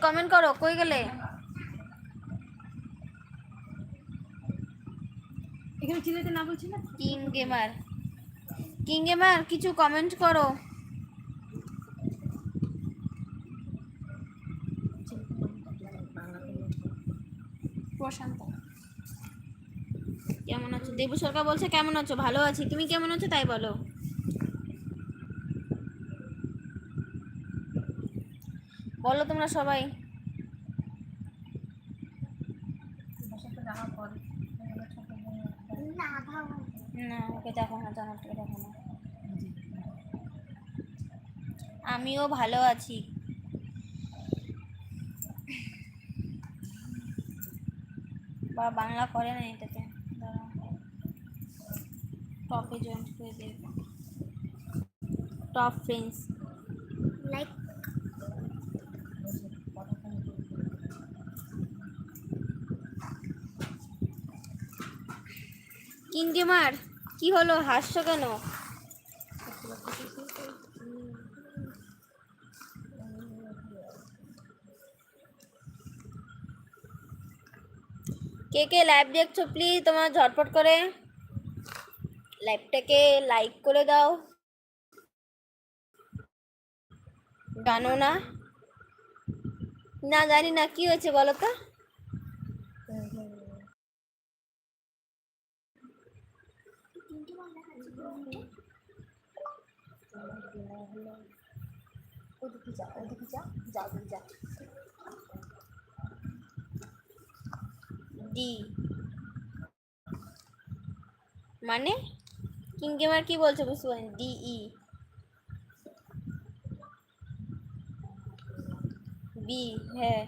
Comment করো, কই গেলে? এখানে চিনাতে না বলছি না। কিং গেমার কিছু কমেন্ট করো। প্রশান্ত কেমন আছো? দেবু সরকার বলছে কেমন আছো? ভালো আছি, তুমি কেমন আছো তাই বলো। বলো তোমরা সবাই। না ওকে দেখো না, জানাতে দেখো না। আমিও ভালো আছি। বা বাংলা করে না এটাতে, টপে জয়েন্ট করে দেব, top friends like. King gamer কি হলো, হাসছো কেন? কে কে লাইভ দেখছো প্লিজ তোমার ঝটপট করে লাইভটাকে লাইক করে দাও। জানো না? না জানি না, কি হয়েছে বলো তো? ডি মানে কিং গেমার কি বলছো বুঝতে পারিনি। ডিই বি, হ্যাঁ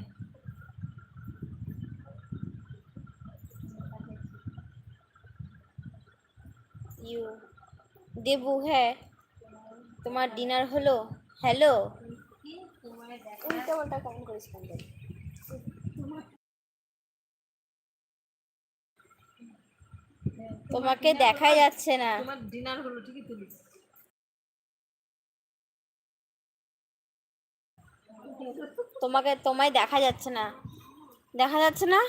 ইউ। দেবু হ্যাঁ, তোমার ডিনার হলো? হ্যালো, উল্টা পাল্টা কমেন্ট করিস কেন? তোমাকে দেখাই যাচ্ছে না। তোমার ডিনার হলো ঠিকই তুলি। তোমায় দেখা যাচ্ছে না, দেখা যাচ্ছে না।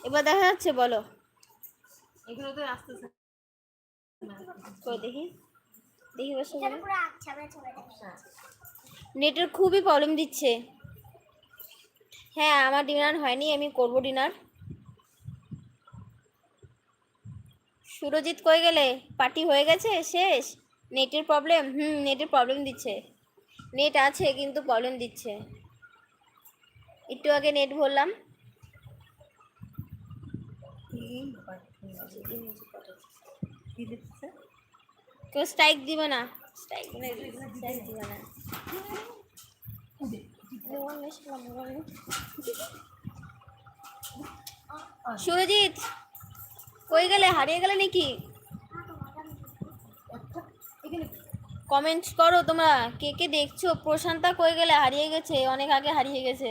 এবার দেখা যাচ্ছে বলো। এগুলো তো আসতেছে কই দেখি, দেখি বসে নেটের খুবই প্রবলেম দিচ্ছে। হ্যাঁ আমার ডিনার হয়নি, আমি করব ডিনার। সুরজিৎ কই গেলে? পার্টি হয়ে গেছে শেষ? নেটের প্রবলেম, নেটের প্রবলেম দিচ্ছে। নেট আছে কিন্তু প্রবলেম দিচ্ছে। একটু আগে নেট ভরলাম। কেউ স্ট্রাইক দিবে না, স্ট্রাইক দিবে না। সুরজিৎ কই গেলে, হারিয়ে গেলে নাকি? কমেন্ট করো তোমরা, কে কে দেখছো। প্রশান্তা কই গেলে, হারিয়ে গেছে, অনেক আগে হারিয়ে গেছে।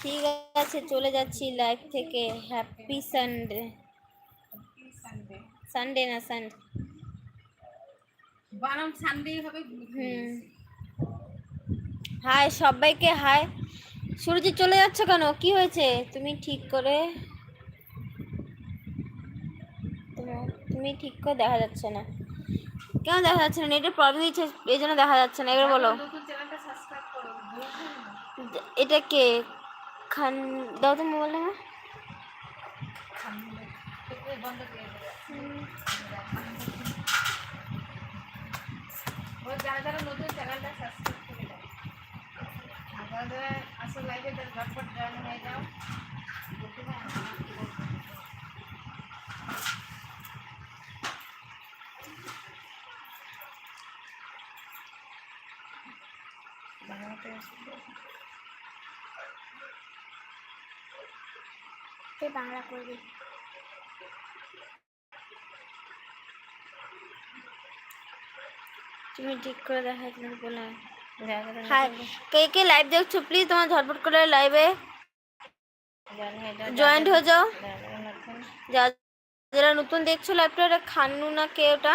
ঠিক আছে চলে যাচ্ছি লাইভ থেকে। Happy Sunday. সানডে না সানডে, বানাম সানডে হবে। হাই সবাইকে হাই। সুরজিৎ চলে যাচ্ছ কেন, কি হয়েছে? তুমি ঠিক করে দেখা যাচ্ছে না। কেন দেখা যাচ্ছে না? নেটের প্রবলেম দিচ্ছে এই জন্য দেখা যাচ্ছে না। এবার বলো। এটা কে? খান দাও তো মোবাইল না। যারা যারা নতুন চ্যানেলটা সাবস্ক্রাইব করে দাও, আর যারা যারা আসল লাইভে তারা ঝটপট জয়েন হয়ে যাও। বাংলা করবি। তুমি ঠিক করে দেখা বলে। হ্যাঁ কে কে লাইভ দেখছো প্লিজ তোমার ঝটপট করে লাইভে জয়েন্ট হয়ে যাও। যারা নতুন দেখছো লাইভটা, খান্নু না কে ওটা?